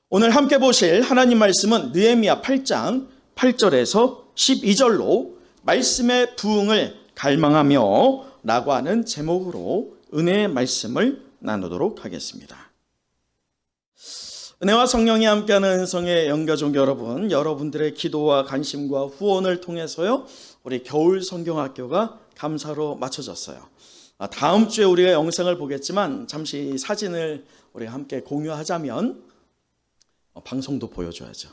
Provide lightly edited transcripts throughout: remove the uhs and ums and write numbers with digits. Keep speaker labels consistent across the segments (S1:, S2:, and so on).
S1: 오늘 함께 보실 하나님 말씀은 느헤미야 8장 8절에서 12절로 말씀의 부흥을 갈망하며 라고 하는 제목으로 은혜의 말씀을 나누도록 하겠습니다. 은혜와 성령이 함께하는 은성의 영가족 여러분, 여러분들의 기도와 관심과 후원을 통해서요, 우리 겨울 성경학교가 감사로 맞춰졌어요. 다음 주에 우리가 영상을 보겠지만 잠시 사진을 우리 함께 공유하자면 방송도 보여줘야죠.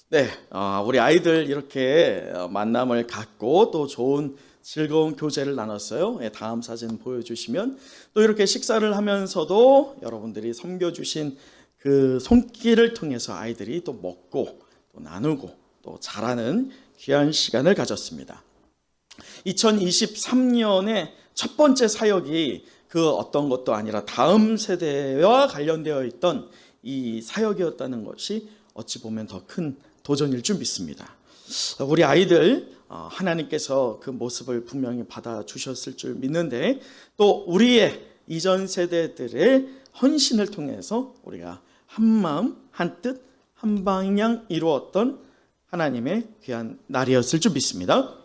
S1: 네, 우리 아이들 이렇게 만남을 갖고 또 좋은 즐거운 교제를 나눴어요. 다음 사진 보여주시면 또 이렇게 식사를 하면서도 여러분들이 섬겨주신 그 손길을 통해서 아이들이 또 먹고 또 나누고 또 자라는 귀한 시간을 가졌습니다. 2023년의 첫 번째 사역이 그 어떤 것도 아니라 다음 세대와 관련되어 있던 이 사역이었다는 것이 어찌 보면 더 큰 도전일 줄 믿습니다. 우리 아이들 하나님께서 그 모습을 분명히 받아주셨을 줄 믿는데 또 우리의 이전 세대들의 헌신을 통해서 우리가 한 마음 한 뜻 한 방향 이루었던 하나님의 귀한 날이었을 줄 믿습니다.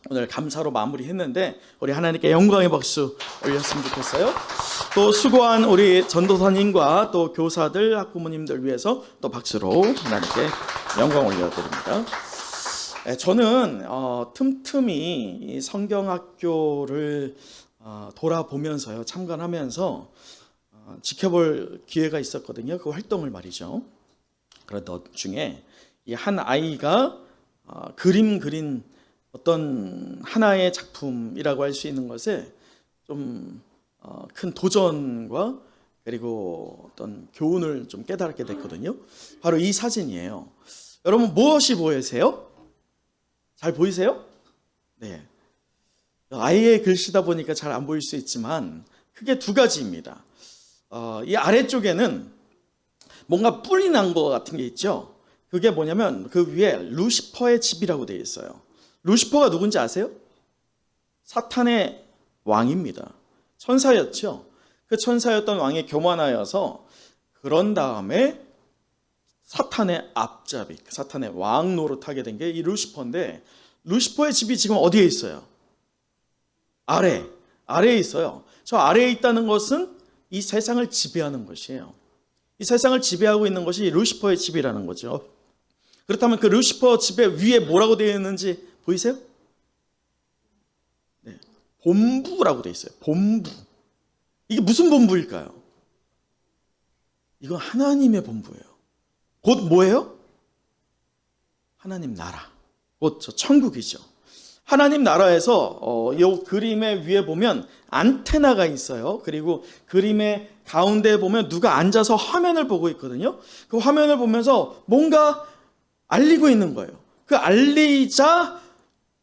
S1: 오늘 감사로 마무리했는데 우리 하나님께 영광의 박수 올렸으면 좋겠어요. 또 수고한 우리 전도사님과 또 교사들, 학부모님들 위해서 또 박수로 하나님께 영광 올려드립니다. 저는 틈틈이 이 성경학교를 돌아보면서요, 참관하면서 지켜볼 기회가 있었거든요. 그 활동을 말이죠. 그런 중에 이 한 아이가 그림 그린 어떤 하나의 작품이라고 할 수 있는 것에 좀 큰 도전과 그리고 어떤 교훈을 좀 깨닫게 됐거든요. 바로 이 사진이에요. 여러분 무엇이 보이세요? 잘 보이세요? 네. 아이의 글씨다 보니까 잘 안 보일 수 있지만 크게 두 가지입니다. 이 아래쪽에는 뭔가 뿔이 난 것 같은 게 있죠. 그게 뭐냐면 그 위에 루시퍼의 집이라고 되어 있어요. 루시퍼가 누군지 아세요? 사탄의 왕입니다. 천사였죠. 그 천사였던 왕이 교만하여서 그런 다음에 사탄의 앞잡이, 사탄의 왕 노릇하게 된 게 이 루시퍼인데 루시퍼의 집이 지금 어디에 있어요? 아래에 있어요. 저 아래에 있다는 것은 이 세상을 지배하는 것이에요. 이 세상을 지배하고 있는 것이 루시퍼의 집이라는 거죠. 그렇다면 그 루시퍼 집의 위에 뭐라고 되어 있는지 보이세요? 네, 본부라고 되어 있어요. 본부. 이게 무슨 본부일까요? 이건 하나님의 본부예요. 곧 뭐예요? 하나님 나라. 곧 저 천국이죠. 하나님 나라에서 이 그림의 위에 보면 안테나가 있어요. 그리고 그림의 가운데에 보면 누가 앉아서 화면을 보고 있거든요. 그 화면을 보면서 뭔가 알리고 있는 거예요. 그 알리자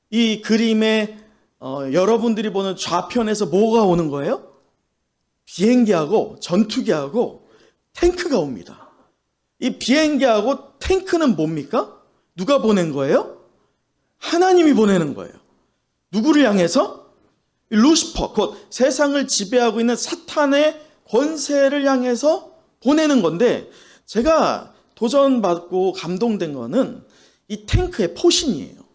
S1: 이 그림에 여러분들이 보는 좌편에서 뭐가 오는 거예요? 비행기하고 전투기하고 탱크가 옵니다. 이 비행기하고 탱크는 뭡니까? 누가 보낸 거예요? 하나님이 보내는 거예요. 누구를 향해서? 루시퍼, 곧 세상을 지배하고 있는 사탄의 권세를 향해서 보내는 건데, 제가 도전받고 감동된 거는 이 탱크의 포신이에요.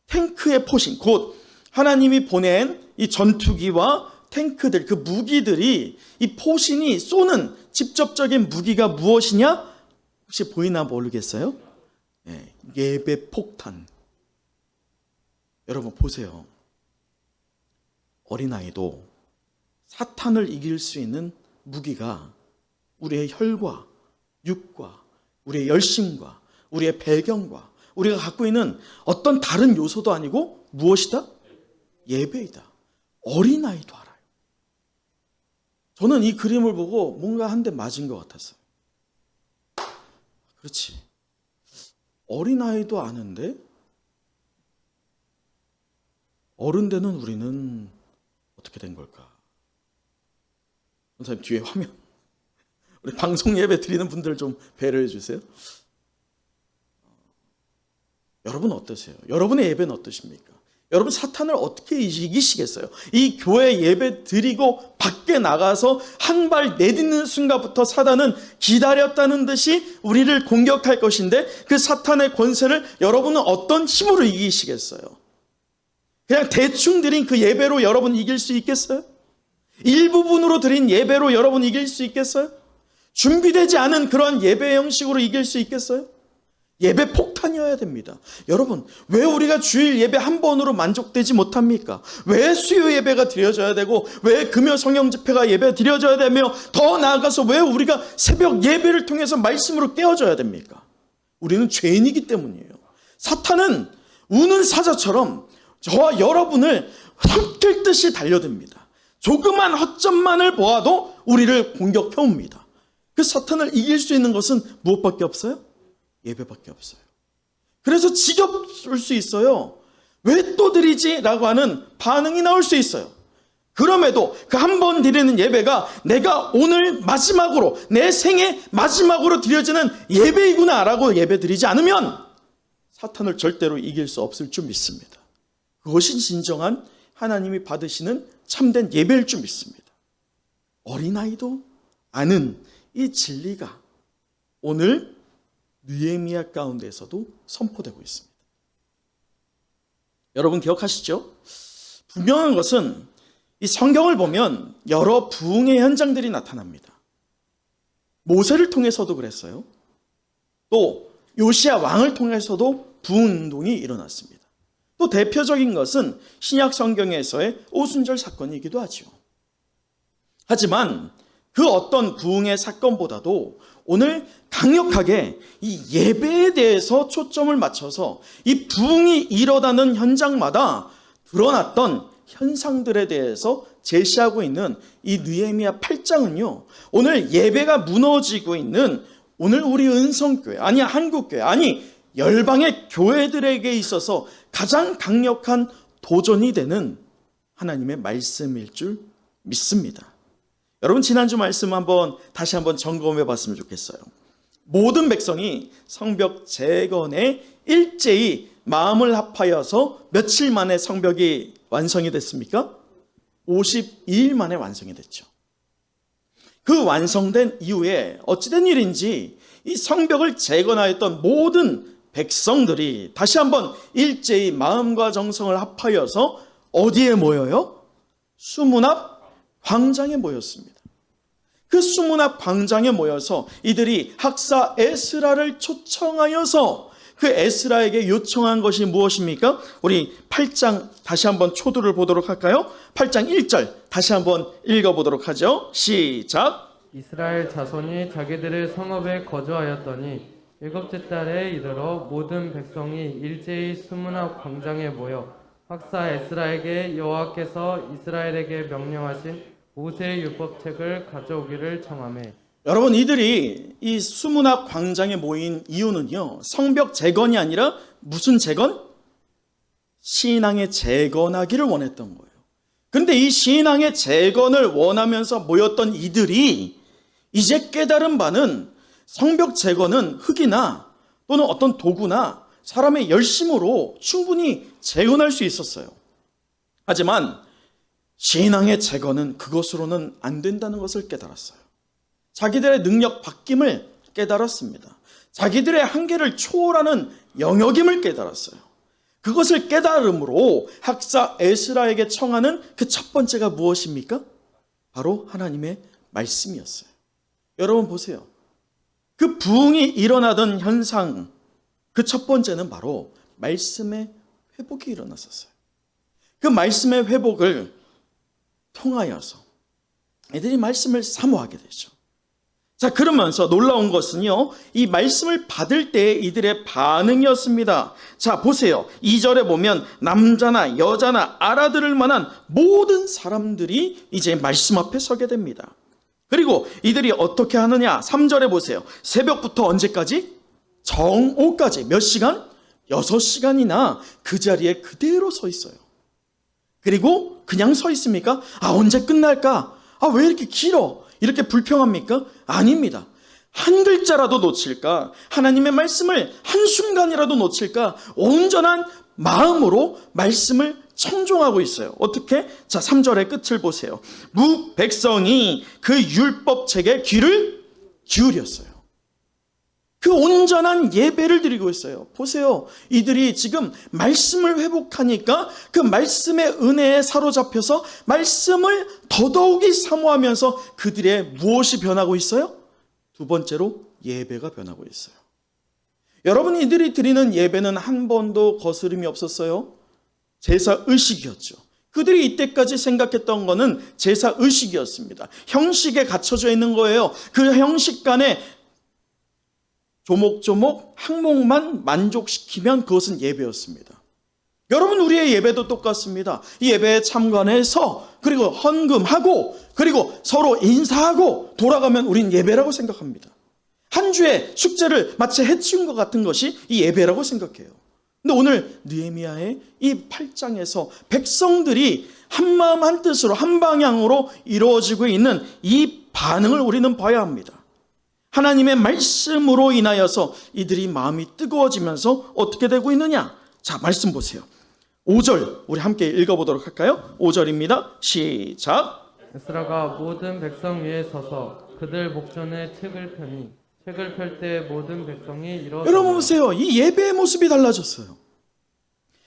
S1: 탱크의 포신, 곧 하나님이 보낸 이 전투기와 탱크들, 그 무기들이 이 포신이 쏘는 직접적인 무기가 무엇이냐? 혹시 보이나 모르겠어요? 네, 예배 폭탄. 여러분 보세요. 어린아이도 사탄을 이길 수 있는 무기가 우리의 혈과 육과 우리의 열심과 우리의 배경과 우리가 갖고 있는 어떤 다른 요소도 아니고 무엇이다? 예배이다. 어린아이도 알아요. 저는 이 그림을 보고 뭔가 한 대 맞은 것 같았어요. 그렇지. 어린아이도 아는데 어른 되는 우리는 어떻게 된 걸까? 선생님 뒤에 화면, 우리 방송 예배 드리는 분들 좀 배려해 주세요. 여러분 어떠세요? 여러분의 예배는 어떠십니까? 여러분, 사탄을 어떻게 이기시겠어요? 이 교회 예배 드리고 밖에 나가서 한 발 내딛는 순간부터 사단은 기다렸다는 듯이 우리를 공격할 것인데, 그 사탄의 권세를 여러분은 어떤 힘으로 이기시겠어요? 그냥 대충 드린 그 예배로 여러분 이길 수 있겠어요? 일부분으로 드린 예배로 여러분 이길 수 있겠어요? 준비되지 않은 그런 예배 형식으로 이길 수 있겠어요? 예배 폭탄이어야 됩니다. 여러분, 왜 우리가 주일 예배 한 번으로 만족되지 못합니까? 왜 수요 예배가 드려져야 되고, 왜 금요 성령 집회가 예배 드려져야 되며, 더 나아가서 왜 우리가 새벽 예배를 통해서 말씀으로 깨어져야 됩니까? 우리는 죄인이기 때문이에요. 사탄은 우는 사자처럼 저와 여러분을 삼킬 듯이 달려듭니다. 조그만 허점만을 보아도 우리를 공격해 옵니다. 그 사탄을 이길 수 있는 것은 무엇밖에 없어요? 예배밖에 없어요. 그래서 지겹을 수 있어요. 왜 또 드리지? 라고 하는 반응이 나올 수 있어요. 그럼에도 그 한 번 드리는 예배가 내가 오늘 마지막으로, 내 생애 마지막으로 드려지는 예배이구나 라고 예배 드리지 않으면 사탄을 절대로 이길 수 없을 줄 믿습니다. 그것이 진정한 하나님이 받으시는 참된 예배일 줄 믿습니다. 어린아이도 아는 이 진리가 오늘 느헤미야 가운데에서도 선포되고 있습니다. 여러분 기억하시죠? 분명한 것은 이 성경을 보면 여러 부흥의 현장들이 나타납니다. 모세를 통해서도 그랬어요. 또 요시야 왕을 통해서도 부흥운동이 일어났습니다. 또 대표적인 것은 신약 성경에서의 오순절 사건이기도 하죠. 하지만 그 어떤 부흥의 사건보다도 오늘 강력하게 이 예배에 대해서 초점을 맞춰서 이 부흥이 일어나는 현장마다 드러났던 현상들에 대해서 제시하고 있는 이 느헤미야 8장은요, 오늘 예배가 무너지고 있는 오늘 우리 은성교회, 아니 한국교회, 아니 열방의 교회들에게 있어서 가장 강력한 도전이 되는 하나님의 말씀일 줄 믿습니다. 여러분, 지난주 말씀 다시 한번 점검해 봤으면 좋겠어요. 모든 백성이 성벽 재건에 일제히 마음을 합하여서 며칠 만에 성벽이 완성이 됐습니까? 52일 만에 완성이 됐죠. 그 완성된 이후에 어찌된 일인지 이 성벽을 재건하였던 모든 백성들이 다시 한번 일제히 마음과 정성을 합하여서 어디에 모여요? 수문 앞 광장에 모였습니다. 그 수문 앞 광장에 모여서 이들이 학사 에스라를 초청하여서 그 에스라에게 요청한 것이 무엇입니까? 우리 8장 다시 한번 초두를 보도록 할까요? 8장 1절 다시 한번 읽어보도록 하죠. 시작.
S2: 이스라엘 자손이 자기들의 성읍에 거주하였더니 일곱째 달에 이르러 모든 백성이 일제히 수문 앞 광장에 모여 학사 에스라에게 여호와께서 이스라엘에게 명령하신 모세의 율법책을 가져오기를 청하매.
S1: 여러분, 이들이 이 수문 앞 광장에 모인 이유는요, 성벽 재건이 아니라 무슨 재건? 신앙의 재건하기를 원했던 거예요. 그런데 이 신앙의 재건을 원하면서 모였던 이들이 이제 깨달은 바는 성벽 재건은 흙이나 또는 어떤 도구나 사람의 열심으로 충분히 재건할 수 있었어요. 하지만 신앙의 재건은 그것으로는 안 된다는 것을 깨달았어요. 자기들의 능력 바뀜을 깨달았습니다. 자기들의 한계를 초월하는 영역임을 깨달았어요. 그것을 깨달음으로 학사 에스라에게 청하는 그 첫 번째가 무엇입니까? 바로 하나님의 말씀이었어요. 여러분 보세요. 그 부흥이 일어나던 현상, 그 첫 번째는 바로 말씀의 회복이 일어났었어요. 그 말씀의 회복을 통하여서 애들이 말씀을 사모하게 되죠. 자, 그러면서 놀라운 것은요, 이 말씀을 받을 때 이들의 반응이었습니다. 자, 보세요. 2절에 보면 남자나 여자나 알아들을 만한 모든 사람들이 이제 말씀 앞에 서게 됩니다. 그리고 이들이 어떻게 하느냐? 3절에 보세요. 새벽부터 언제까지? 정오까지. 몇 시간? 6시간이나 그 자리에 그대로 서 있어요. 그리고 그냥 서 있습니까? 언제 끝날까? 왜 이렇게 길어? 이렇게 불평합니까? 아닙니다. 한 글자라도 놓칠까? 하나님의 말씀을 한순간이라도 놓칠까? 온전한 마음으로 말씀을 청종하고 있어요. 어떻게? 자, 3절의 끝을 보세요. 백성이 그 율법책에 귀를 기울였어요. 그 온전한 예배를 드리고 있어요. 보세요. 이들이 지금 말씀을 회복하니까 그 말씀의 은혜에 사로잡혀서 말씀을 더더욱이 사모하면서 그들의 무엇이 변하고 있어요? 두 번째로 예배가 변하고 있어요. 여러분, 이들이 드리는 예배는 한 번도 거스름이 없었어요. 제사 의식이었죠. 그들이 이때까지 생각했던 것은 제사 의식이었습니다. 형식에 갇혀져 있는 거예요. 그 형식 간에 조목조목 항목만 만족시키면 그것은 예배였습니다. 여러분, 우리의 예배도 똑같습니다. 이 예배에 참관해서 그리고 헌금하고 그리고 서로 인사하고 돌아가면 우린 예배라고 생각합니다. 한 주의 숙제를 마치 해치운 것 같은 것이 이 예배라고 생각해요. 근데 오늘 느헤미야의 이 8장에서 백성들이 한마음 한뜻으로 한 방향으로 이루어지고 있는 이 반응을 우리는 봐야 합니다. 하나님의 말씀으로 인하여서 이들이 마음이 뜨거워지면서 어떻게 되고 있느냐? 자, 말씀 보세요. 5절 우리 함께 읽어보도록 할까요? 5절입니다. 시작.
S2: 에스라가 모든 백성 위에 서서 그들 목전에 책을 펴니 책을 펼 때 모든 백성이 일어서며.
S1: 여러분 보세요. 이 예배의 모습이 달라졌어요.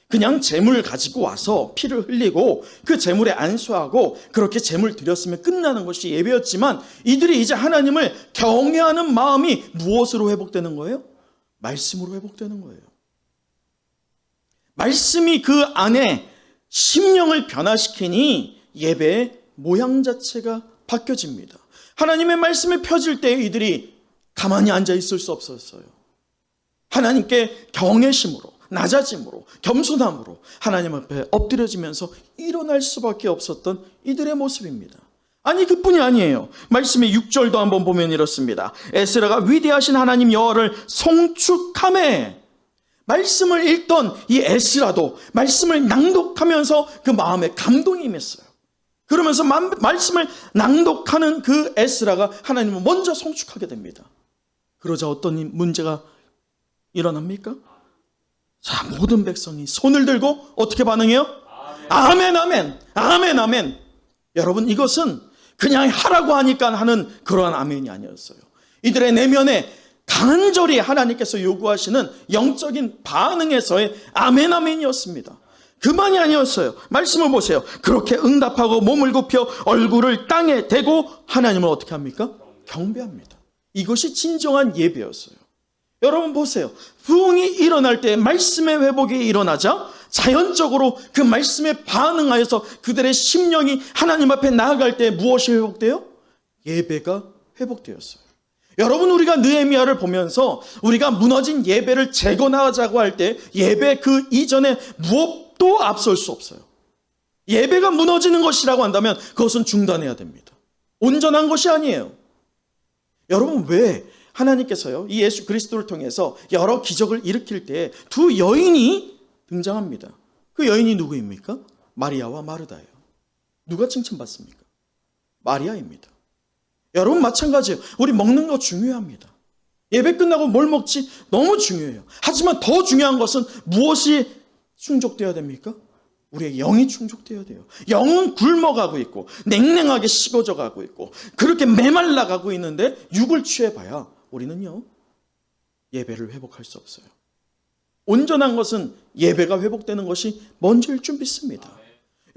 S1: 그냥 제물 가지고 와서 피를 흘리고 그 제물에 안수하고 그렇게 제물 드렸으면 끝나는 것이 예배였지만 이들이 이제 하나님을 경외하는 마음이 무엇으로 회복되는 거예요? 말씀으로 회복되는 거예요. 말씀이 그 안에 심령을 변화시키니 예배의 모양 자체가 바뀌어집니다. 하나님의 말씀이 펴질 때 이들이 가만히 앉아 있을 수 없었어요. 하나님께 경외심으로, 낮아짐으로, 겸손함으로 하나님 앞에 엎드려지면서 일어날 수밖에 없었던 이들의 모습입니다. 아니, 그뿐이 아니에요. 말씀의 6절도 한번 보면 이렇습니다. 에스라가 위대하신 하나님 여호와를 송축하매. 말씀을 읽던 이 에스라도 말씀을 낭독하면서 그 마음에 감동이 임했어요. 그러면서 말씀을 낭독하는 그 에스라가 하나님을 먼저 송축하게 됩니다. 그러자 어떤 문제가 일어납니까? 자, 모든 백성이 손을 들고 어떻게 반응해요? 아멘, 아멘, 아멘, 아멘. 여러분, 이것은 그냥 하라고 하니까 하는 그러한 아멘이 아니었어요. 이들의 내면에 간절히 하나님께서 요구하시는 영적인 반응에서의 아멘, 아멘이었습니다. 그만이 아니었어요. 말씀을 보세요. 그렇게 응답하고 몸을 굽혀 얼굴을 땅에 대고 하나님을 어떻게 합니까? 경배합니다. 이것이 진정한 예배였어요. 여러분 보세요. 부흥이 일어날 때 말씀의 회복이 일어나자 자연적으로 그 말씀에 반응하여서 그들의 심령이 하나님 앞에 나아갈 때 무엇이 회복돼요? 예배가 회복되었어요. 여러분, 우리가 느헤미야를 보면서 우리가 무너진 예배를 재건하자고 할 때 예배 그 이전에 무엇도 앞설 수 없어요. 예배가 무너지는 것이라고 한다면 그것은 중단해야 됩니다. 온전한 것이 아니에요. 여러분, 왜 하나님께서요, 이 예수 그리스도를 통해서 여러 기적을 일으킬 때 두 여인이 등장합니다. 그 여인이 누구입니까? 마리아와 마르다예요. 누가 칭찬받습니까? 마리아입니다. 여러분, 마찬가지예요. 우리 먹는 거 중요합니다. 예배 끝나고 뭘 먹지? 너무 중요해요. 하지만 더 중요한 것은 무엇이 충족되어야 됩니까? 우리의 영이 충족되어야 돼요. 영은 굶어가고 있고 냉랭하게 식어져 가고 있고 그렇게 메말라 가고 있는데 육을 취해봐야 우리는요, 예배를 회복할 수 없어요. 온전한 것은 예배가 회복되는 것이 먼저일 줄 믿습니다.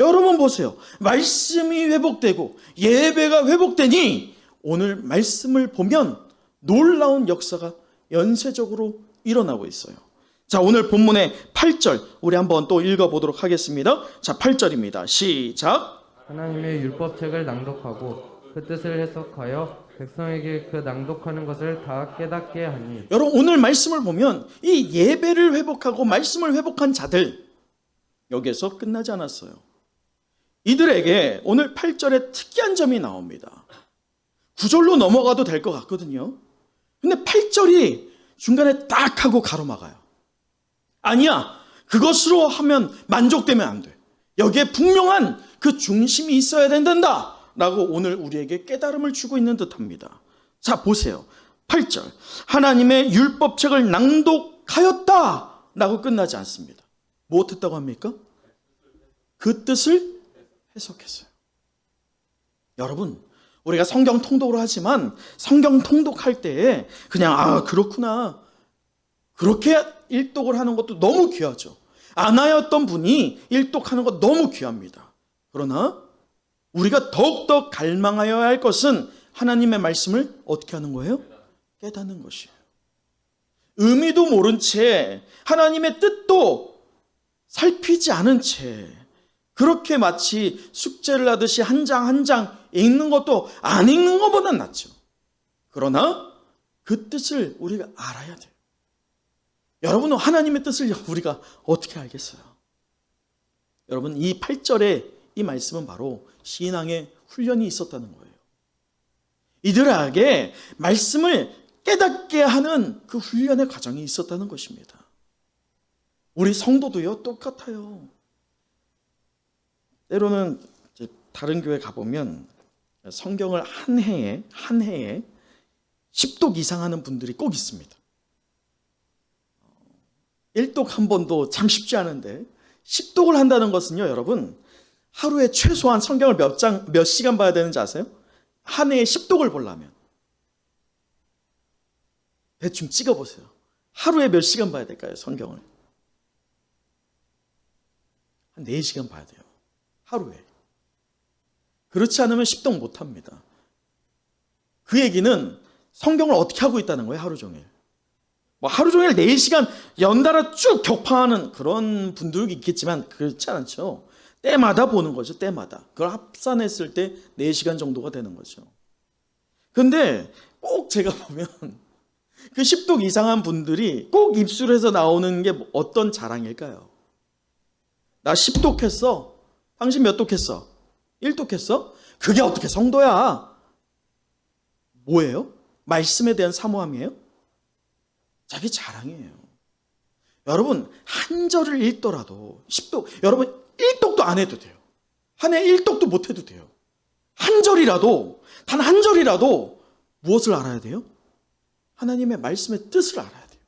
S1: 여러분 보세요. 말씀이 회복되고 예배가 회복되니 오늘 말씀을 보면 놀라운 역사가 연쇄적으로 일어나고 있어요. 자, 오늘 본문의 8절 우리 한번 또 읽어보도록 하겠습니다. 자, 8절입니다. 시작.
S2: 하나님의 율법책을 낭독하고 그 뜻을 해석하여 백성에게 그 낭독하는 것을 다 깨닫게 하니.
S1: 여러분, 오늘 말씀을 보면 이 예배를 회복하고 말씀을 회복한 자들, 여기에서 끝나지 않았어요. 이들에게 오늘 8절에 특이한 점이 나옵니다. 9절로 넘어가도 될 것 같거든요. 근데 8절이 중간에 딱 하고 가로막아요. 아니야, 그것으로 하면 만족되면 안 돼. 여기에 분명한 그 중심이 있어야 된단다 라고 오늘 우리에게 깨달음을 주고 있는 듯합니다. 자, 보세요. 8절, 하나님의 율법책을 낭독하였다 라고 끝나지 않습니다. 무엇했다고 합니까? 그 뜻을 해석했어요. 여러분, 우리가 성경 통독을 하지만 성경 통독할 때에 그냥 그렇구나, 그렇게 일독을 하는 것도 너무 귀하죠. 아나였던 분이 일독하는 것 너무 귀합니다. 그러나 우리가 더욱더 갈망하여야 할 것은 하나님의 말씀을 어떻게 하는 거예요? 깨닫는 것이에요. 의미도 모른 채 하나님의 뜻도 살피지 않은 채 그렇게 마치 숙제를 하듯이 한 장 한 장 읽는 것도 안 읽는 것보다 낫죠. 그러나 그 뜻을 우리가 알아야 돼요. 여러분은 하나님의 뜻을 우리가 어떻게 알겠어요? 여러분, 이 8절의 이 말씀은 바로 신앙의 훈련이 있었다는 거예요. 이들에게 말씀을 깨닫게 하는 그 훈련의 과정이 있었다는 것입니다. 우리 성도도요, 똑같아요. 때로는 이제 다른 교회 가보면 성경을 한 해에 10독 이상 하는 분들이 꼭 있습니다. 1독 한 번도 참 쉽지 않은데 10독을 한다는 것은요, 여러분, 하루에 최소한 성경을 몇 시간 봐야 되는지 아세요? 한 해에 10독을 보려면 대충 찍어보세요. 하루에 몇 시간 봐야 될까요, 성경을? 한 4시간 봐야 돼요, 하루에. 그렇지 않으면 10독 못합니다. 그 얘기는 성경을 어떻게 하고 있다는 거예요, 하루 종일. 하루 종일 4시간 연달아 쭉 격파하는 그런 분들도 있겠지만 그렇지 않죠. 때마다 보는 거죠, 때마다. 그걸 합산했을 때 4시간 정도가 되는 거죠. 근데 꼭 제가 보면 그 10독 이상한 분들이 꼭 입술에서 나오는 게 어떤 자랑일까요? 나 10독 했어. 당신 몇 독 했어? 1독 했어? 그게 어떻게 성도야? 뭐예요? 말씀에 대한 사모함이에요? 자기 자랑이에요. 여러분, 한 절을 읽더라도 10독, 여러분 1독도 안 해도 돼요. 한 해 1독도 못 해도 돼요. 한 절이라도, 단 한 절이라도 무엇을 알아야 돼요? 하나님의 말씀의 뜻을 알아야 돼요.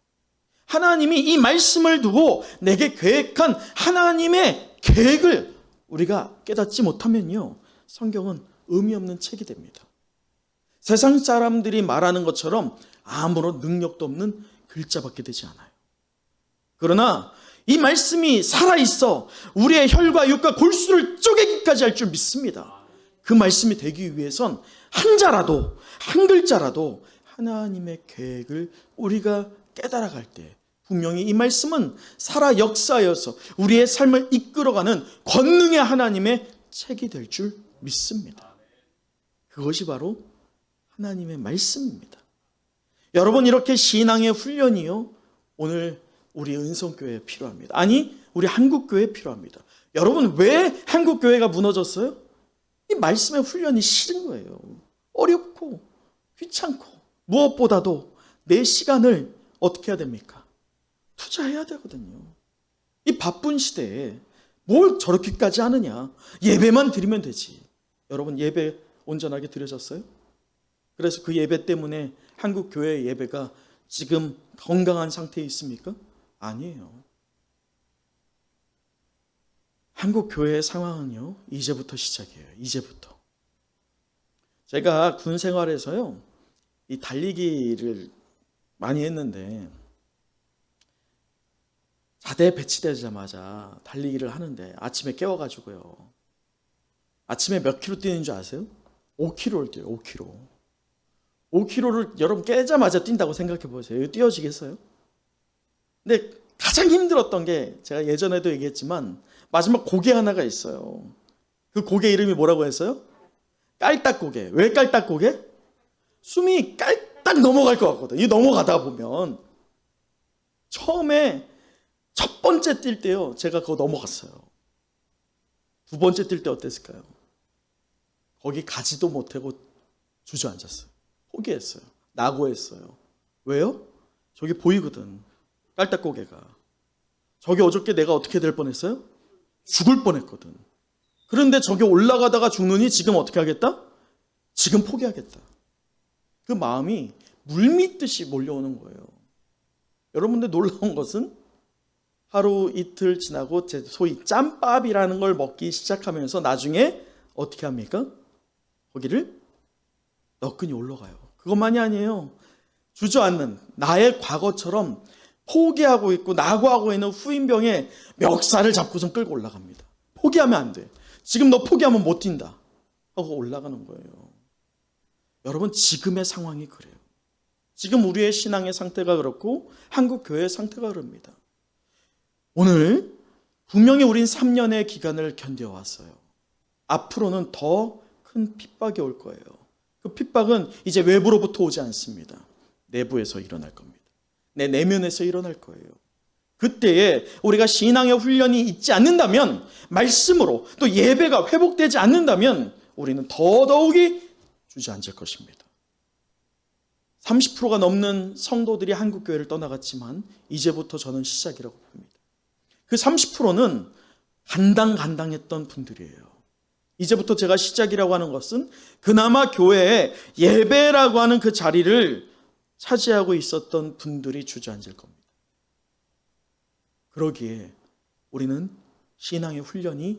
S1: 하나님이 이 말씀을 두고 내게 계획한 하나님의 계획을 우리가 깨닫지 못하면요, 성경은 의미 없는 책이 됩니다. 세상 사람들이 말하는 것처럼 아무런 능력도 없는 글자밖에 되지 않아요. 그러나 이 말씀이 살아있어 우리의 혈과 육과 골수를 쪼개기까지 할 줄 믿습니다. 그 말씀이 되기 위해선 한 자라도, 한 글자라도 하나님의 계획을 우리가 깨달아갈 때 분명히 이 말씀은 살아 역사여서 우리의 삶을 이끌어가는 권능의 하나님의 책이 될 줄 믿습니다. 그것이 바로 하나님의 말씀입니다. 여러분, 이렇게 신앙의 훈련이요, 오늘 우리 은성교회에 필요합니다. 아니, 우리 한국교회에 필요합니다. 여러분, 왜 한국교회가 무너졌어요? 이 말씀의 훈련이 싫은 거예요. 어렵고 귀찮고 무엇보다도 내 시간을 어떻게 해야 됩니까? 투자해야 되거든요. 이 바쁜 시대에 뭘 저렇게까지 하느냐? 예배만 드리면 되지. 여러분, 예배 온전하게 드려졌어요? 그래서 그 예배 때문에 한국 교회의 예배가 지금 건강한 상태에 있습니까? 아니에요. 한국 교회의 상황은요, 이제부터 시작이에요. 이제부터. 제가 군 생활에서요, 이 달리기를 많이 했는데 자대에 배치되자마자 달리기를 하는데 아침에 깨워가지고요, 아침에 몇 킬로 뛰는 줄 아세요? 5킬로를 뛰어요. 5킬로. 5킬로를 여러분 깨자마자 뛴다고 생각해 보세요. 이거 뛰어지겠어요? 근데 가장 힘들었던 게, 제가 예전에도 얘기했지만 마지막 고개 하나가 있어요. 그 고개 이름이 뭐라고 했어요? 깔딱고개. 왜 깔딱고개? 숨이 깔딱 넘어갈 것 같거든. 이 넘어가다 보면 처음에 첫 번째 뛸 때요, 제가 그거 넘어갔어요. 두 번째 뛸 때 어땠을까요? 거기 가지도 못하고 주저앉았어요. 포기했어요. 낙오했어요. 왜요? 저기 보이거든, 깔딱고개가. 저기 어저께 내가 어떻게 될 뻔했어요? 죽을 뻔했거든. 그런데 저기 올라가다가 죽느니 지금 어떻게 하겠다? 지금 포기하겠다. 그 마음이 물밀듯이 몰려오는 거예요. 여러분들, 놀라운 것은 하루 이틀 지나고 소위 짬밥이라는 걸 먹기 시작하면서 나중에 어떻게 합니까? 거기를 너끈히 올라가요. 그것만이 아니에요. 주저앉는 나의 과거처럼 포기하고 있고 낙오하고 있는 후임병의 멱살을 잡고선 끌고 올라갑니다. 포기하면 안 돼. 지금 너 포기하면 못 뛴다 하고 올라가는 거예요. 여러분, 지금의 상황이 그래요. 지금 우리의 신앙의 상태가 그렇고 한국 교회의 상태가 그럽니다. 오늘 분명히 우린 3년의 기간을 견뎌왔어요. 앞으로는 더 큰 핍박이 올 거예요. 그 핍박은 이제 외부로부터 오지 않습니다. 내부에서 일어날 겁니다. 내 내면에서 일어날 거예요. 그때에 우리가 신앙의 훈련이 있지 않는다면, 말씀으로 또 예배가 회복되지 않는다면 우리는 더더욱이 주저앉을 것입니다. 30%가 넘는 성도들이 한국교회를 떠나갔지만 이제부터 저는 시작이라고 봅니다. 그 30%는 간당간당했던 분들이에요. 이제부터 제가 시작이라고 하는 것은 그나마 교회에 예배라고 하는 그 자리를 차지하고 있었던 분들이 주저앉을 겁니다. 그러기에 우리는 신앙의 훈련이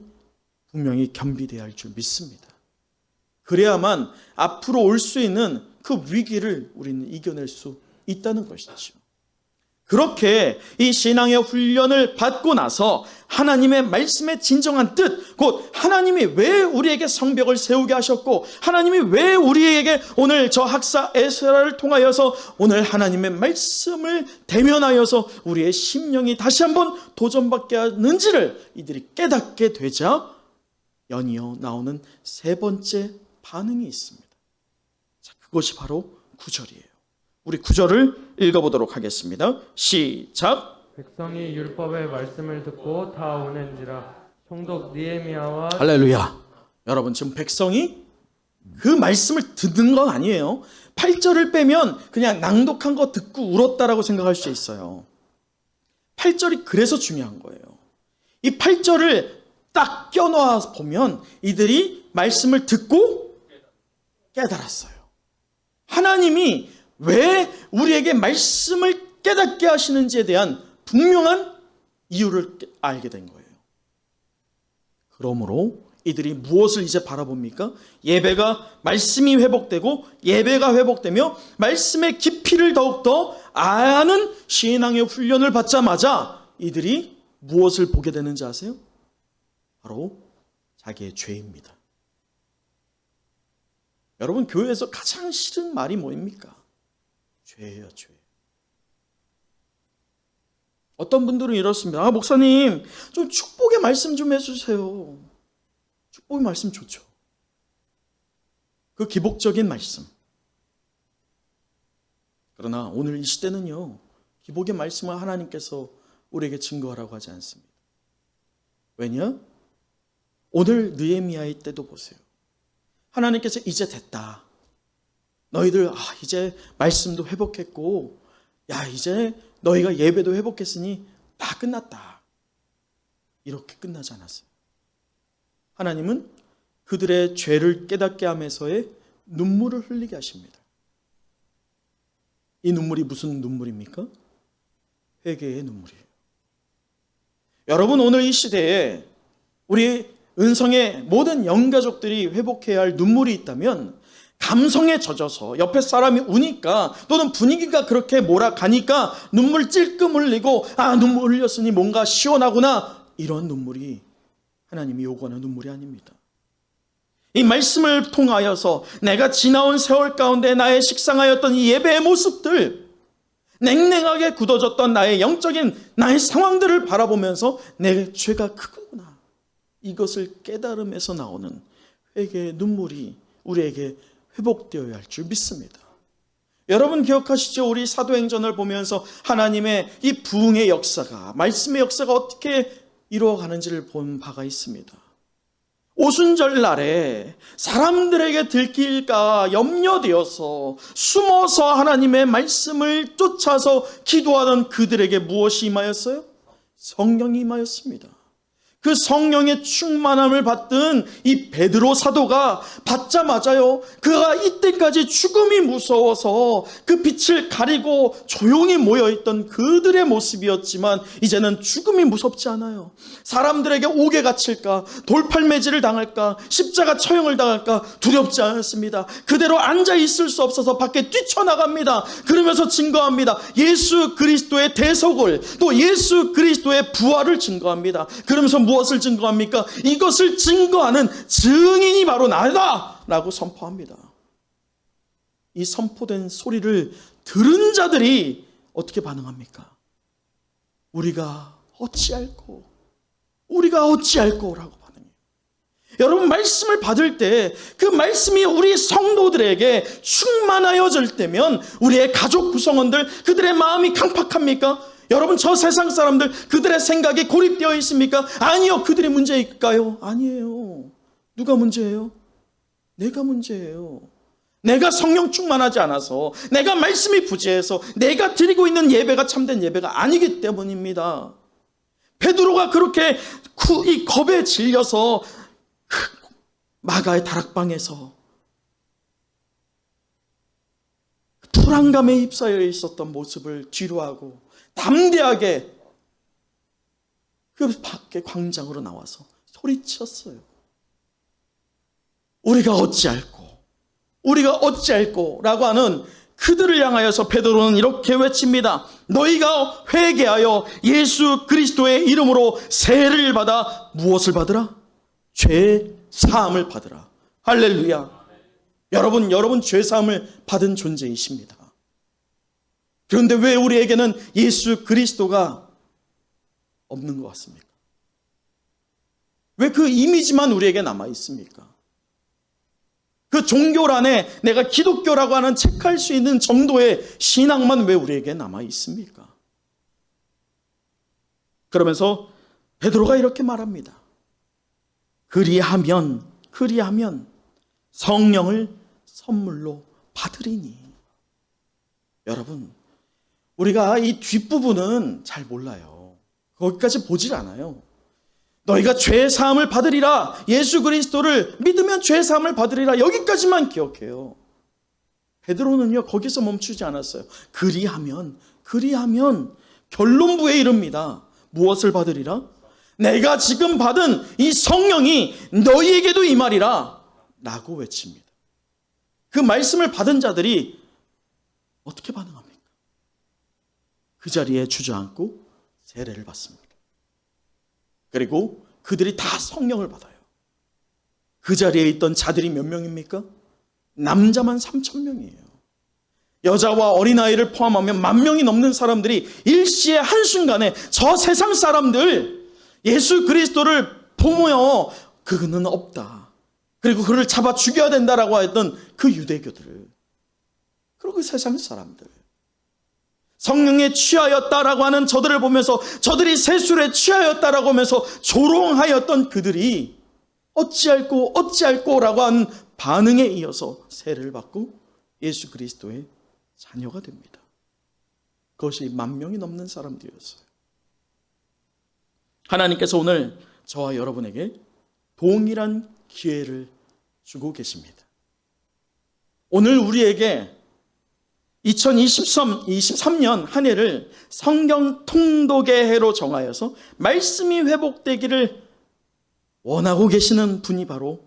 S1: 분명히 겸비되어야 할 줄 믿습니다. 그래야만 앞으로 올 수 있는 그 위기를 우리는 이겨낼 수 있다는 것이죠. 그렇게 이 신앙의 훈련을 받고 나서 하나님의 말씀의 진정한 뜻, 곧 하나님이 왜 우리에게 성벽을 세우게 하셨고 하나님이 왜 우리에게 오늘 저 학사 에스라를 통하여서 오늘 하나님의 말씀을 대면하여서 우리의 심령이 다시 한번 도전받게 하는지를 이들이 깨닫게 되자 연이어 나오는 세 번째 반응이 있습니다. 자, 그것이 바로 9절이에요. 우리 9절을 읽어보도록 하겠습니다. 시작.
S2: 백성이 율법의 말씀을 듣고 다 오는지라. 총독 느헤미야와
S1: 할렐루야. 여러분, 지금 백성이 그 말씀을 듣는 건 아니에요. 8절을 빼면 그냥 낭독한 거 듣고 울었다라고 생각할 수 있어요. 8절이 그래서 중요한 거예요. 이 8절을 딱 껴놓아 보면 이들이 말씀을 듣고 깨달았어요. 하나님이 왜 우리에게 말씀을 깨닫게 하시는지에 대한 분명한 이유를 알게 된 거예요. 그러므로 이들이 무엇을 이제 바라봅니까? 예배가, 말씀이 회복되고 예배가 회복되며 말씀의 깊이를 더욱더 아는 신앙의 훈련을 받자마자 이들이 무엇을 보게 되는지 아세요? 바로 자기의 죄입니다. 여러분, 교회에서 가장 싫은 말이 뭐입니까? 죄예요, 죄. 어떤 분들은 이렇습니다. 목사님, 좀 축복의 말씀 좀 해주세요. 축복의 말씀 좋죠. 그 기복적인 말씀. 그러나 오늘 이 시대는요, 기복의 말씀을 하나님께서 우리에게 증거하라고 하지 않습니다. 왜냐? 오늘 느헤미야의 때도 보세요. 하나님께서 이제 됐다. 너희들 이제 말씀도 회복했고 이제 너희가 예배도 회복했으니 다 끝났다. 이렇게 끝나지 않았어요. 하나님은 그들의 죄를 깨닫게 하면서의 눈물을 흘리게 하십니다. 이 눈물이 무슨 눈물입니까? 회개의 눈물이에요. 여러분, 오늘 이 시대에 우리 은성의 모든 영가족들이 회복해야 할 눈물이 있다면 감성에 젖어서 옆에 사람이 우니까 또는 분위기가 그렇게 몰아가니까 눈물 찔끔 흘리고 눈물 흘렸으니 뭔가 시원하구나, 이런 눈물이 하나님이 요구하는 눈물이 아닙니다. 이 말씀을 통하여서 내가 지나온 세월 가운데 나의 식상하였던 이 예배의 모습들, 냉랭하게 굳어졌던 나의 영적인 나의 상황들을 바라보면서 내 죄가 크구나, 이것을 깨달음에서 나오는 회개의 눈물이 우리에게 회복되어야 할 줄 믿습니다. 여러분 기억하시죠? 우리 사도행전을 보면서 하나님의 이 부흥의 역사가, 말씀의 역사가 어떻게 이루어가는지를 본 바가 있습니다. 오순절 날에 사람들에게 들킬까 염려되어서 숨어서 하나님의 말씀을 쫓아서 기도하던 그들에게 무엇이 임하였어요? 성령이 임하였습니다. 그 성령의 충만함을 받던 이 베드로 사도가 받자마자요, 그가 이때까지 죽음이 무서워서 그 빛을 가리고 조용히 모여있던 그들의 모습이었지만 이제는 죽음이 무섭지 않아요. 사람들에게 옥에 갇힐까, 돌팔매질을 당할까, 십자가 처형을 당할까 두렵지 않습니다. 그대로 앉아있을 수 없어서 밖에 뛰쳐나갑니다. 그러면서 증거합니다. 예수 그리스도의 대속을, 또 예수 그리스도의 부활을 증거합니다. 그러면서 무엇을 증거합니까? 이것을 증거하는 증인이 바로 나다! 라고 선포합니다. 이 선포된 소리를 들은 자들이 어떻게 반응합니까? 우리가 어찌할꼬? 라고 반응해요. 여러분, 말씀을 받을 때 그 말씀이 우리 성도들에게 충만하여질 때면 우리의 가족 구성원들, 그들의 마음이 강팍합니까? 여러분, 저 세상 사람들 그들의 생각이 고립되어 있습니까? 아니요. 그들이 문제일까요? 아니에요. 누가 문제예요? 내가 문제예요. 내가 성령 충만하지 않아서, 내가 말씀이 부재해서 내가 드리고 있는 예배가 참된 예배가 아니기 때문입니다. 베드로가 그렇게 이 겁에 질려서 마가의 다락방에서 불안감에 휩싸여 있었던 모습을 뒤로하고 담대하게 그 밖에 광장으로 나와서 소리쳤어요. 우리가 어찌할꼬 라고 하는 그들을 향하여서 베드로는 이렇게 외칩니다. 너희가 회개하여 예수 그리스도의 이름으로 세례를 받아 무엇을 받으라? 죄 사함을 받으라. 할렐루야. 여러분 죄 사함을 받은 존재이십니다. 그런데 왜 우리에게는 예수 그리스도가 없는 것 같습니까? 왜 그 이미지만 우리에게 남아 있습니까? 그 종교란에 내가 기독교라고 하는 체크할 수 있는 정도의 신앙만 왜 우리에게 남아 있습니까? 그러면서 베드로가 이렇게 말합니다. 그리하면 성령을 선물로 받으리니. 여러분, 우리가 이 뒷부분은 잘 몰라요. 거기까지 보질 않아요. 너희가 죄 사함을 받으리라. 예수 그리스도를 믿으면 죄 사함을 받으리라. 여기까지만 기억해요. 베드로는요, 거기서 멈추지 않았어요. 그리하면 결론부에 이릅니다. 무엇을 받으리라? 내가 지금 받은 이 성령이 너희에게도 임하리라 라고 외칩니다. 그 말씀을 받은 자들이 어떻게 반응합니까? 그 자리에 주저앉고 세례를 받습니다. 그리고 그들이 다 성령을 받아요. 그 자리에 있던 자들이 몇 명입니까? 남자만 3,000명이에요. 여자와 어린아이를 포함하면 10,000명이 넘는 사람들이 일시에 한순간에 저 세상 사람들, 예수 그리스도를 보며 그는 없다, 그리고 그를 잡아 죽여야 된다라고 했던 그 유대교들, 그리고 그 세상 사람들, 성령에 취하였다라고 하는 저들을 보면서, 저들이 세술에 취하였다라고 하면서 조롱하였던 그들이 어찌할꼬라고 하는 반응에 이어서 세례를 받고 예수 그리스도의 자녀가 됩니다. 그것이 10,000명이 넘는 사람들이었어요. 하나님께서 오늘 저와 여러분에게 동일한 기회를 주고 계십니다. 오늘 우리에게 2023년 한 해를 성경 통독의 해로 정하여서 말씀이 회복되기를 원하고 계시는 분이 바로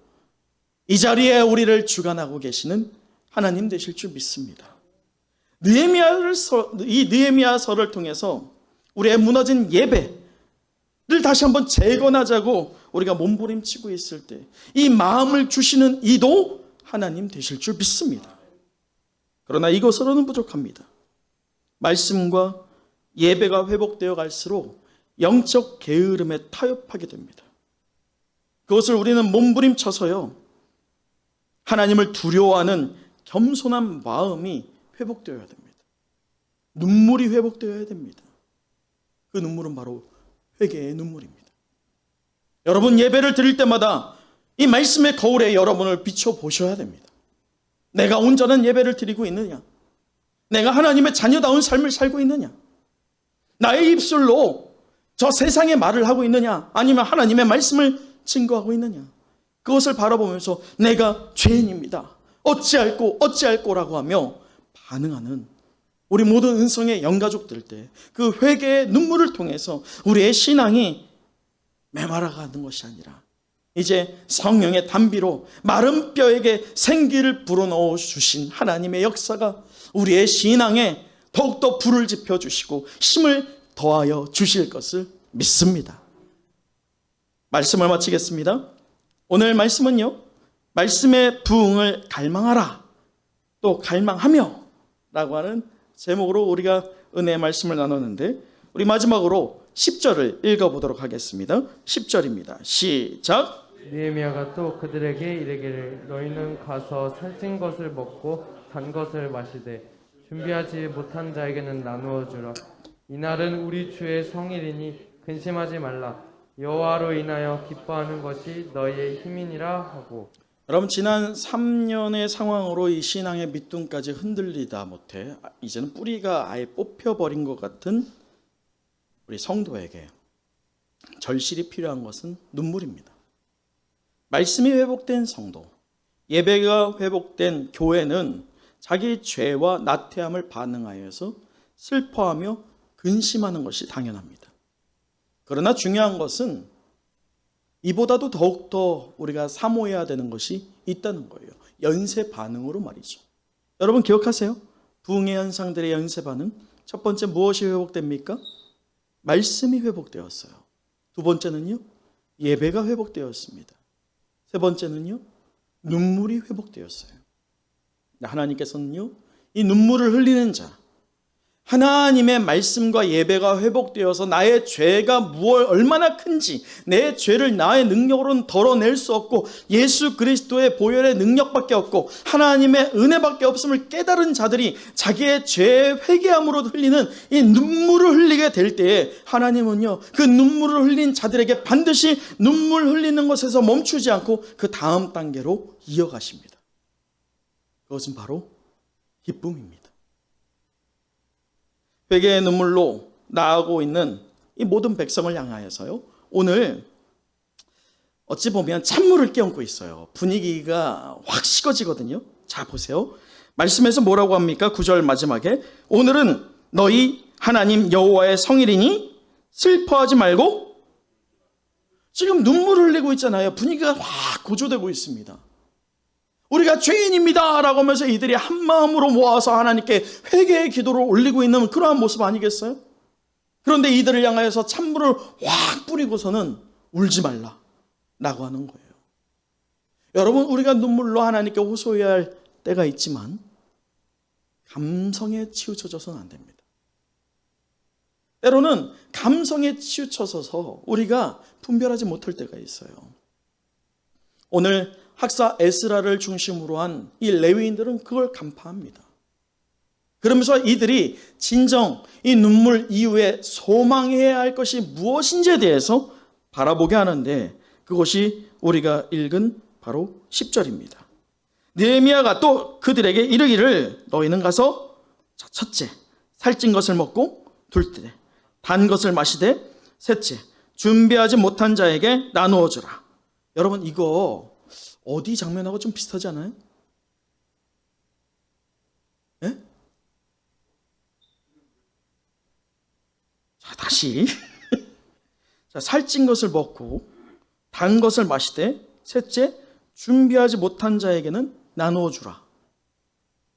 S1: 이 자리에 우리를 주관하고 계시는 하나님 되실 줄 믿습니다. 이 느헤미야서를 통해서 우리의 무너진 예배를 다시 한번 재건하자고 우리가 몸부림치고 있을 때 이 마음을 주시는 이도 하나님 되실 줄 믿습니다. 그러나 이것으로는 부족합니다. 말씀과 예배가 회복되어 갈수록 영적 게으름에 타협하게 됩니다. 그것을 우리는 몸부림쳐서요, 하나님을 두려워하는 겸손한 마음이 회복되어야 됩니다. 눈물이 회복되어야 됩니다. 그 눈물은 바로 회개의 눈물입니다. 여러분, 예배를 드릴 때마다 이 말씀의 거울에 여러분을 비춰보셔야 됩니다. 내가 온전한 예배를 드리고 있느냐? 내가 하나님의 자녀다운 삶을 살고 있느냐? 나의 입술로 저 세상의 말을 하고 있느냐? 아니면 하나님의 말씀을 증거하고 있느냐? 그것을 바라보면서 내가 죄인입니다. 어찌할꼬라고 하며 반응하는 우리 모든 은성의 영가족들 때 그 회개의 눈물을 통해서 우리의 신앙이 메말아가는 것이 아니라 이제 성령의 단비로 마른 뼈에게 생기를 불어넣어 주신 하나님의 역사가 우리의 신앙에 더욱더 불을 지펴주시고 힘을 더하여 주실 것을 믿습니다. 말씀을 마치겠습니다. 오늘 말씀은요, 말씀의 부흥을 갈망하라, 또 갈망하며 라고 하는 제목으로 우리가 은혜의 말씀을 나눴는데, 우리 마지막으로 10절을 읽어보도록 하겠습니다. 10절입니다. 시작.
S2: 느헤미야가 또 그들에게 이르기를 너희는 가서 살찐 것을 먹고 단 것을 마시되 준비하지 못한 자에게는 나누어 주라. 이날은 우리 주의 성일이니 근심하지 말라. 여호와로 인하여 기뻐하는 것이 너희의 힘이니라 하고.
S1: 여러분, 지난 3년의 상황으로 이 신앙의 밑둥까지 흔들리다 못해 이제는 뿌리가 아예 뽑혀버린 것 같은 우리 성도에게 절실히 필요한 것은 눈물입니다. 말씀이 회복된 성도, 예배가 회복된 교회는 자기 죄와 나태함을 반응하여서 슬퍼하며 근심하는 것이 당연합니다. 그러나 중요한 것은 이보다도 더욱더 우리가 사모해야 되는 것이 있다는 거예요. 연쇄 반응으로 말이죠. 여러분 기억하세요? 부흥의 현상들의 연쇄 반응. 첫 번째 무엇이 회복됩니까? 말씀이 회복되었어요. 두 번째는요, 예배가 회복되었습니다. 세 번째는요, 눈물이 회복되었어요. 하나님께서는요, 이 눈물을 흘리는 자, 하나님의 말씀과 예배가 회복되어서 나의 죄가 얼마나 큰지, 내 죄를 나의 능력으로는 덜어낼 수 없고 예수 그리스도의 보혈의 능력밖에 없고 하나님의 은혜밖에 없음을 깨달은 자들이 자기의 죄의 회개함으로 흘리는 이 눈물을 흘리게 될 때에 하나님은요, 그 눈물을 흘린 자들에게 반드시 눈물 흘리는 것에서 멈추지 않고 그 다음 단계로 이어가십니다. 그것은 바로 기쁨입니다. 회개의 눈물로 나아가고 있는 이 모든 백성을 향하여서요, 오늘 어찌 보면 찬물을 끼얹고 있어요. 분위기가 확 식어지거든요. 자, 보세요. 말씀에서 뭐라고 합니까? 9절 마지막에 오늘은 너희 하나님 여호와의 성일이니 슬퍼하지 말고. 지금 눈물을 흘리고 있잖아요. 분위기가 확 고조되고 있습니다. 우리가 죄인입니다 라고 하면서 이들이 한마음으로 모아서 하나님께 회개의 기도를 올리고 있는 그러한 모습 아니겠어요? 그런데 이들을 향하여서 찬물을 확 뿌리고서는 울지 말라 라고 하는 거예요. 여러분, 우리가 눈물로 하나님께 호소해야 할 때가 있지만 감성에 치우쳐져서는 안 됩니다. 때로는 감성에 치우쳐져서 우리가 분별하지 못할 때가 있어요. 오늘 학사 에스라를 중심으로 한 이 레위인들은 그걸 간파합니다. 그러면서 이들이 진정 이 눈물 이후에 소망해야 할 것이 무엇인지에 대해서 바라보게 하는데, 그것이 우리가 읽은 바로 10절입니다. 느헤미야가 또 그들에게 이르기를 너희는 가서 첫째, 살찐 것을 먹고 둘째, 단 것을 마시되 셋째, 준비하지 못한 자에게 나누어 주라. 여러분, 이거 어디 장면하고 좀 비슷하지 않아요? 예? 자, 다시. 자, 살찐 것을 먹고 단 것을 마시되 셋째, 준비하지 못한 자에게는 나누어 주라.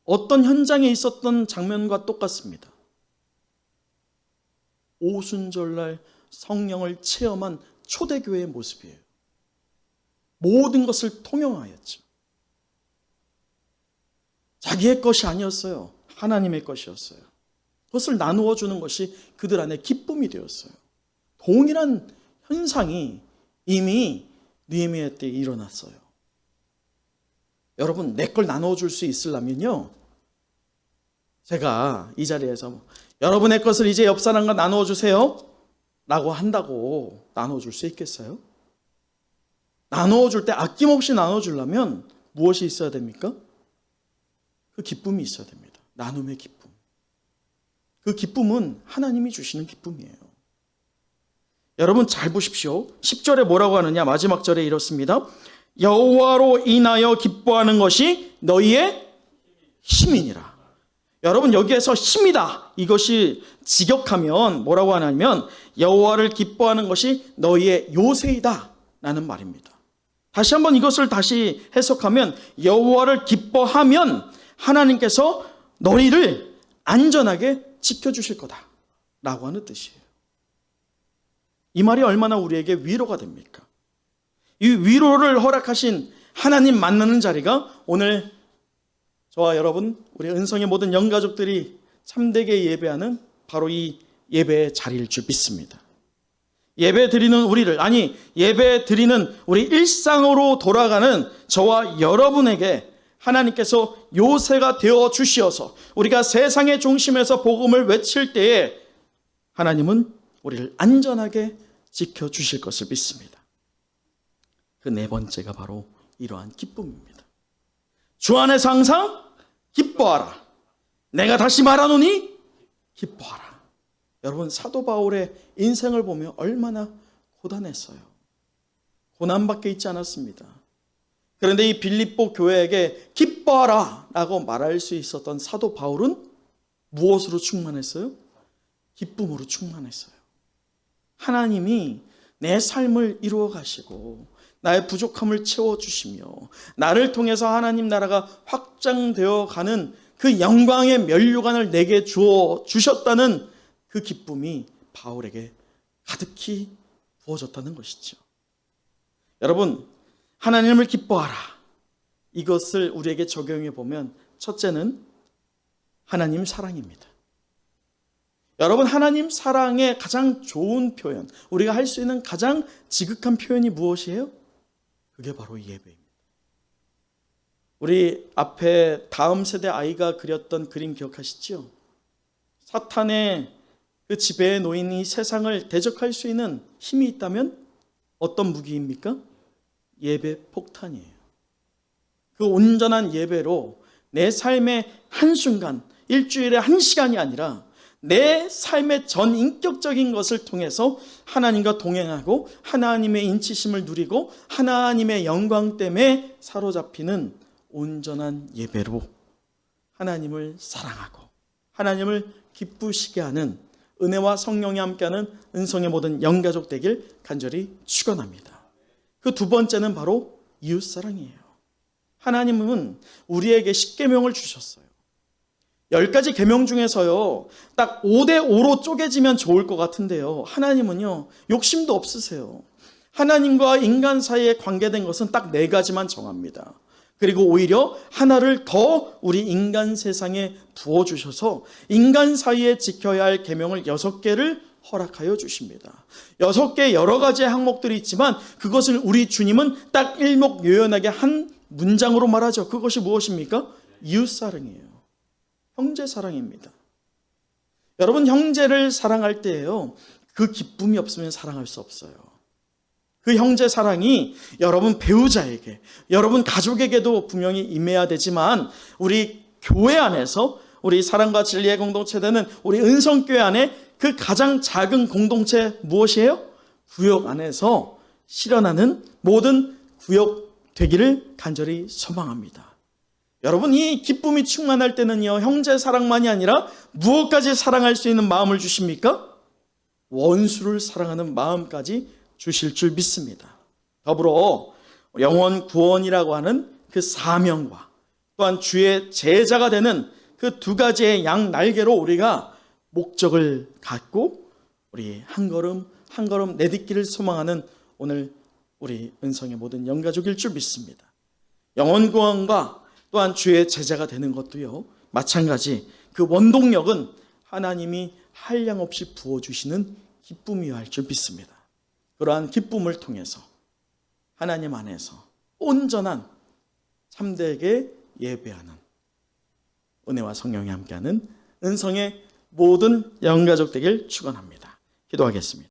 S1: 어떤 현장에 있었던 장면과 똑같습니다. 오순절날 성령을 체험한 초대교회의 모습이에요. 모든 것을 통용하였죠. 자기의 것이 아니었어요. 하나님의 것이었어요. 그것을 나누어 주는 것이 그들 안에 기쁨이 되었어요. 동일한 현상이 이미 느헤미야 때 일어났어요. 여러분, 내 걸 나누어 줄 수 있으려면요, 제가 이 자리에서 여러분의 것을 이제 옆 사람과 나누어 주세요 라고 한다고 나누어 줄 수 있겠어요? 나누어 줄 때 아낌없이 나누어 주려면 무엇이 있어야 됩니까? 그 기쁨이 있어야 됩니다. 나눔의 기쁨. 그 기쁨은 하나님이 주시는 기쁨이에요. 여러분 잘 보십시오. 10절에 뭐라고 하느냐? 마지막 절에 이렇습니다. 여호와로 인하여 기뻐하는 것이 너희의 힘이니라. 여러분 여기에서 힘이다, 이것이 직역하면 뭐라고 하냐면 여호와를 기뻐하는 것이 너희의 요새이다 라는 말입니다. 다시 한번 이것을 다시 해석하면 여호와를 기뻐하면 하나님께서 너희를 안전하게 지켜주실 거다 라고 하는 뜻이에요. 이 말이 얼마나 우리에게 위로가 됩니까? 이 위로를 허락하신 하나님 만나는 자리가 오늘 저와 여러분, 우리 은성의 모든 영가족들이 참되게 예배하는 바로 이 예배의 자리일 줄 믿습니다. 예배 드리는 우리를, 아니 예배 드리는 우리 일상으로 돌아가는 저와 여러분에게 하나님께서 요새가 되어 주시어서 우리가 세상의 중심에서 복음을 외칠 때에 하나님은 우리를 안전하게 지켜주실 것을 믿습니다. 그 네 번째가 바로 이러한 기쁨입니다. 주 안에서 항상 기뻐하라. 내가 다시 말하노니 기뻐하라. 여러분 사도 바울의 인생을 보면 얼마나 고단했어요. 고난밖에 있지 않았습니다. 그런데 이 빌립보 교회에게 기뻐하라 라고 말할 수 있었던 사도 바울은 무엇으로 충만했어요? 기쁨으로 충만했어요. 하나님이 내 삶을 이루어 가시고 나의 부족함을 채워주시며 나를 통해서 하나님 나라가 확장되어 가는 그 영광의 면류관을 내게 주어 주셨다는 그 기쁨이 바울에게 가득히 부어졌다는 것이죠. 여러분, 하나님을 기뻐하라. 이것을 우리에게 적용해 보면 첫째는 하나님 사랑입니다. 여러분, 하나님 사랑의 가장 좋은 표현, 우리가 할 수 있는 가장 지극한 표현이 무엇이에요? 그게 바로 예배입니다. 우리 앞에 다음 세대 아이가 그렸던 그림 기억하시죠? 사탄의 그 지배에 놓인 이 세상을 대적할 수 있는 힘이 있다면 어떤 무기입니까? 예배 폭탄이에요. 그 온전한 예배로 내 삶의 한순간, 일주일에 1시간이 아니라 내 삶의 전 인격적인 것을 통해서 하나님과 동행하고 하나님의 인치심을 누리고 하나님의 영광 때문에 사로잡히는 온전한 예배로 하나님을 사랑하고 하나님을 기쁘시게 하는 은혜와 성령이 함께하는 은성의 모든 영가족 되길 간절히 축원합니다. 그 두 번째는 바로 이웃사랑이에요. 하나님은 우리에게 10계명을 주셨어요. 10가지 계명 중에서요, 딱 5대5로 쪼개지면 좋을 것 같은데요, 하나님은요 욕심도 없으세요. 하나님과 인간 사이에 관계된 것은 딱 4가지만 정합니다. 그리고 오히려 하나를 더 우리 인간 세상에 부어주셔서 인간 사이에 지켜야 할 계명을 6개를 허락하여 주십니다. 6개 여러 가지 항목들이 있지만 그것을 우리 주님은 딱 일목요연하게 한 문장으로 말하죠. 그것이 무엇입니까? 이웃사랑이에요. 형제사랑입니다. 여러분, 형제를 사랑할 때에요, 그 기쁨이 없으면 사랑할 수 없어요. 그 형제사랑이 여러분 배우자에게, 여러분 가족에게도 분명히 임해야 되지만 우리 교회 안에서, 우리 사랑과 진리의 공동체 되는 우리 은성교회 안에 그 가장 작은 공동체 무엇이에요? 구역 안에서 실현하는 모든 구역 되기를 간절히 소망합니다. 여러분, 이 기쁨이 충만할 때는요, 형제 사랑만이 아니라 무엇까지 사랑할 수 있는 마음을 주십니까? 원수를 사랑하는 마음까지 주실 줄 믿습니다. 더불어 영원 구원이라고 하는 그 사명과 또한 주의 제자가 되는 그 2가지의 양 날개로 우리가 목적을 갖고 우리 한 걸음 한 걸음 내딛기를 소망하는 오늘 우리 은성의 모든 영가족일 줄 믿습니다. 영원 구원과 또한 주의 제자가 되는 것도요, 마찬가지 그 원동력은 하나님이 한량없이 부어주시는 기쁨이어야 할 줄 믿습니다. 그러한 기쁨을 통해서 하나님 안에서 온전한 참되게 예배하는 은혜와 성령이 함께하는 은성의 모든 영가족 되길 축원합니다. 기도하겠습니다.